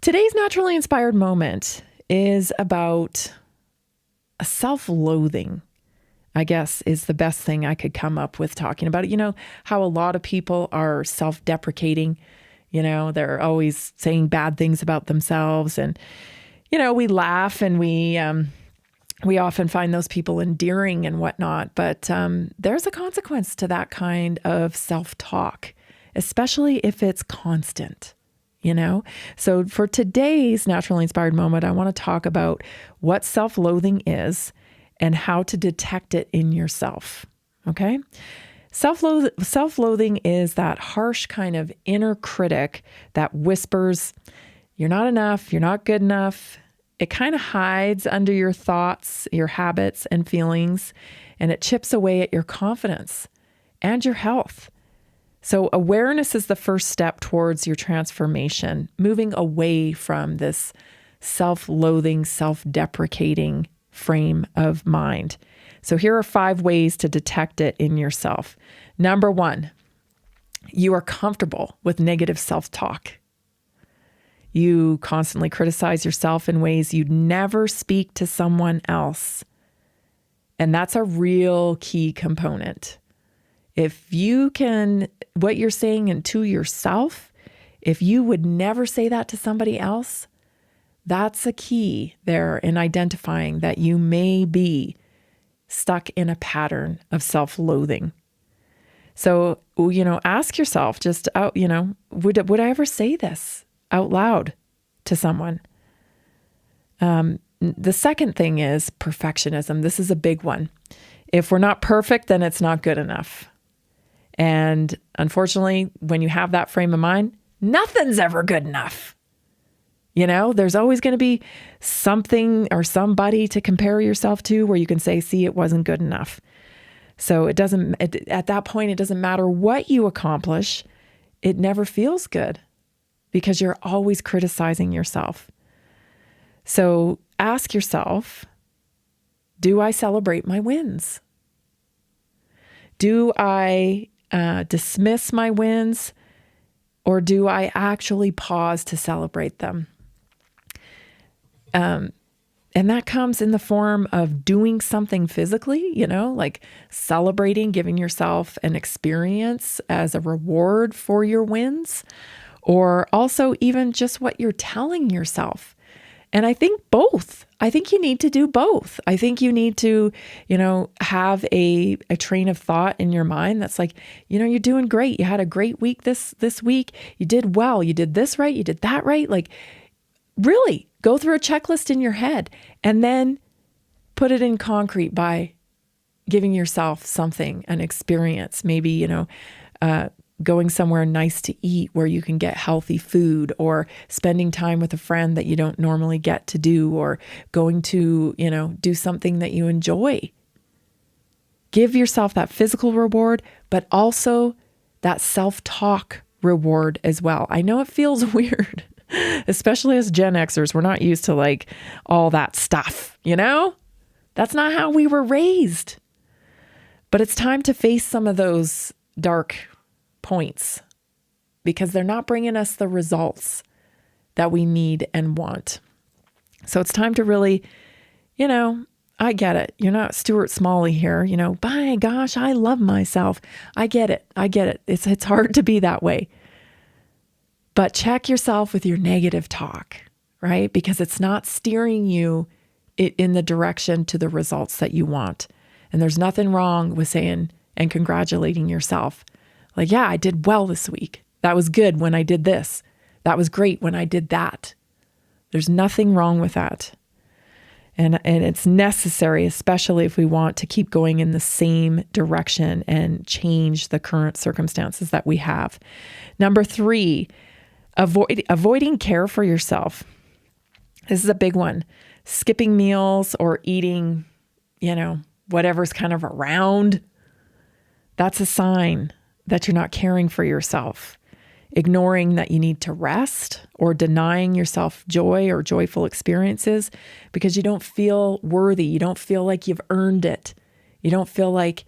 Today's naturally inspired moment is about a self-loathing, I guess, is the best thing I could come up with talking about it. You know, how a lot of people are self-deprecating, they're always saying bad things about themselves. And, we laugh and we often find those people endearing and whatnot. But there's a consequence to that kind of self-talk, especially if it's constant. So for today's naturally inspired moment, I want to talk about what self-loathing is and how to detect it in yourself. Okay. Self-loathing is that harsh kind of inner critic that whispers, you're not enough, you're not good enough. It kind of hides under your thoughts, your habits and feelings, and it chips away at your confidence and your health. So awareness is the first step towards your transformation, moving away from this self-loathing, self-deprecating frame of mind. So here are 5 ways to detect it in yourself. Number 1, you are comfortable with negative self-talk. You constantly criticize yourself in ways you'd never speak to someone else. And that's a real key component. If you can, what you're saying to yourself, if you would never say that to somebody else, that's a key there in identifying that you may be stuck in a pattern of self-loathing. So, ask yourself just out, would I ever say this out loud to someone? The second thing is perfectionism. This is a big one. If we're not perfect, then it's not good enough. And unfortunately, when you have that frame of mind, nothing's ever good enough. There's always going to be something or somebody to compare yourself to where you can say, see, it wasn't good enough. So at that point, it doesn't matter what you accomplish. It never feels good because you're always criticizing yourself. So ask yourself, do I celebrate my wins? Do I dismiss my wins, or do I actually pause to celebrate them? And that comes in the form of doing something physically, like celebrating, giving yourself an experience as a reward for your wins, or also even just what you're telling yourself. And I think both. I think you need to do both. I think you need to, have a train of thought in your mind that's like, you're doing great. You had a great week this week. You did well. You did this right. You did that right. Like, really go through a checklist in your head and then put it in concrete by giving yourself something, an experience, maybe, going somewhere nice to eat where you can get healthy food, or spending time with a friend that you don't normally get to do, or going to, do something that you enjoy. Give yourself that physical reward, but also that self-talk reward as well. I know it feels weird, especially as Gen Xers. We're not used to like all that stuff, That's not how we were raised. But it's time to face some of those dark points because they're not bringing us the results that we need and want. So it's time to really, I get it. You're not Stuart Smalley here, by gosh, I love myself. I get it. It's hard to be that way. But check yourself with your negative talk, right? Because it's not steering you in the direction to the results that you want. And there's nothing wrong with saying and congratulating yourself. Like, yeah, I did well this week. That was good when I did this. That was great when I did that. There's nothing wrong with that. And it's necessary, especially if we want to keep going in the same direction and change the current circumstances that we have. Number 3, avoiding care for yourself. This is a big one. Skipping meals or eating, whatever's kind of around. That's a sign that you're not caring for yourself. Ignoring that you need to rest, or denying yourself joy or joyful experiences because you don't feel worthy. You don't feel like you've earned it. You don't feel like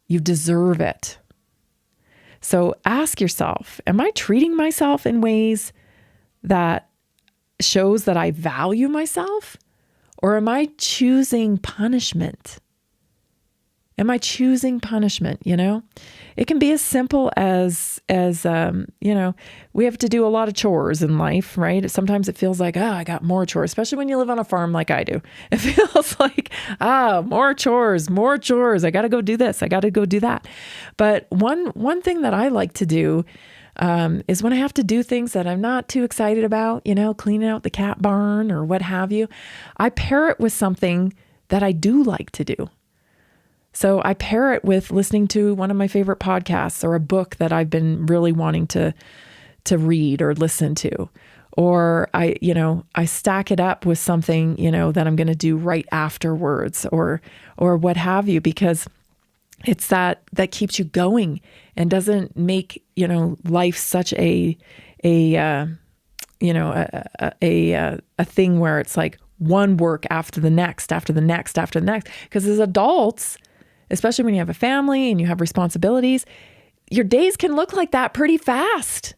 you deserve it. So ask yourself, am I treating myself in ways that shows that I value myself? Or am I choosing punishment? Am I choosing punishment? It can be as simple as we have to do a lot of chores in life, right? Sometimes it feels like, I got more chores, especially when you live on a farm like I do. It feels like, more chores. I got to go do this. I got to go do that. But one thing that I like to do is when I have to do things that I'm not too excited about, cleaning out the cat barn or what have you, I pair it with something that I do like to do. So I pair it with listening to one of my favorite podcasts or a book that I've been really wanting to read or listen to. Or I stack it up with something, that I'm going to do right afterwards or what have you, because it's that keeps you going and doesn't make, life such a thing where it's like one work after the next. Because as adults, especially when you have a family and you have responsibilities, your days can look like that pretty fast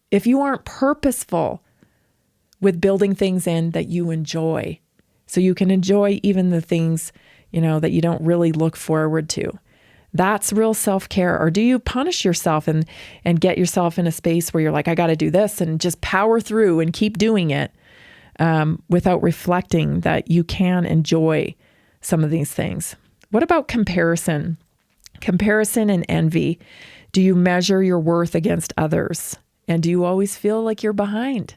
if you aren't purposeful with building things in that you enjoy. So you can enjoy even the things, that you don't really look forward to. That's real self-care. Or do you punish yourself and get yourself in a space where you're like, I got to do this and just power through and keep doing it without reflecting that you can enjoy some of these things? What about comparison? Comparison and envy. Do you measure your worth against others? And do you always feel like you're behind?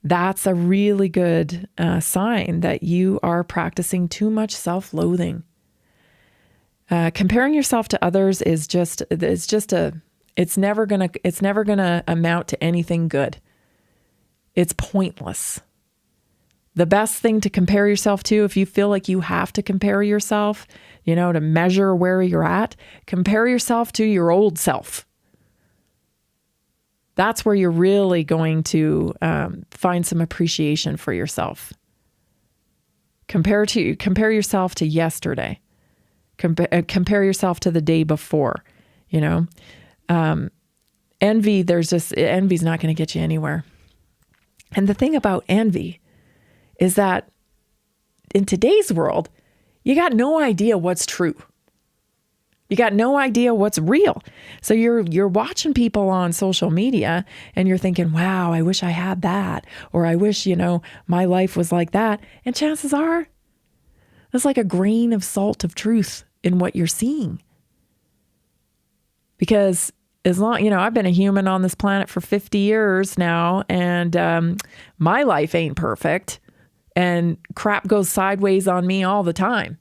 That's a really good sign that you are practicing too much self-loathing. Comparing yourself to others it's never gonna amount to anything good. It's pointless. The best thing to compare yourself to, if you feel like you have to compare yourself, to measure where you're at, compare yourself to your old self. That's where you're really going to find some appreciation for yourself. Compare yourself to yesterday. Compare yourself to the day before. Envy. Envy's not going to get you anywhere. And the thing about envy is that in today's world, you got no idea what's true. You got no idea what's real. So you're watching people on social media and you're thinking, wow, I wish I had that. Or I wish, my life was like that. And chances are there's like a grain of salt of truth in what you're seeing. Because as long, I've been a human on this planet for 50 years now, and my life ain't perfect. And crap goes sideways on me all the time,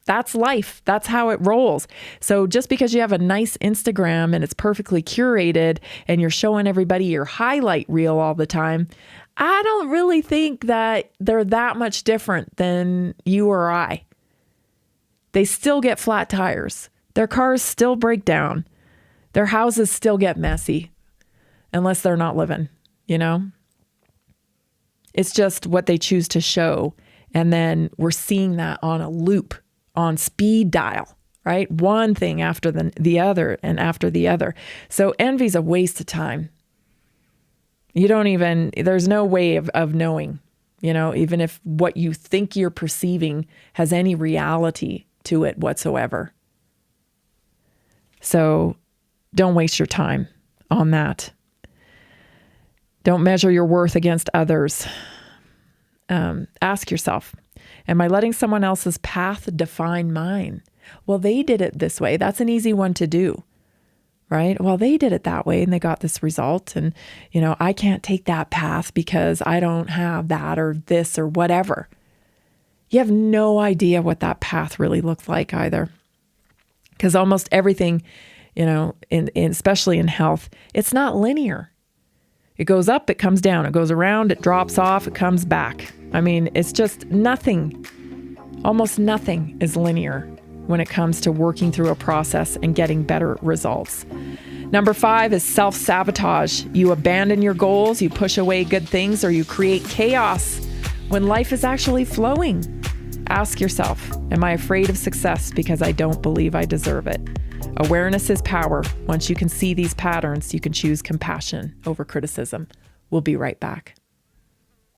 That's life. That's how it rolls. So just because you have a nice Instagram and it's perfectly curated and you're showing everybody your highlight reel all the time, I don't really think that they're that much different than you or I. They still get flat tires. Their cars still break down. Their houses still get messy unless they're not living, It's just what they choose to show. And then we're seeing that on a loop, on speed dial, right? One thing after the other and after the other. So envy's a waste of time. There's no way of knowing, even if what you think you're perceiving has any reality to it whatsoever. So don't waste your time on that. Don't measure your worth against others. Ask yourself, am I letting someone else's path define mine? Well, they did it this way. That's an easy one to do, right? Well, they did it that way and they got this result. And, I can't take that path because I don't have that or this or whatever. You have no idea what that path really looked like either. Because almost everything, especially in health, it's not linear. It goes up, it comes down, it goes around, it drops off, it comes back. It's just nothing. Almost nothing is linear when it comes to working through a process and getting better results. Number 5 is self-sabotage. You abandon your goals, you push away good things, or you create chaos when life is actually flowing. Ask yourself, am I afraid of success because I don't believe I deserve it? Awareness is power. Once you can see these patterns, you can choose compassion over criticism. We'll be right back.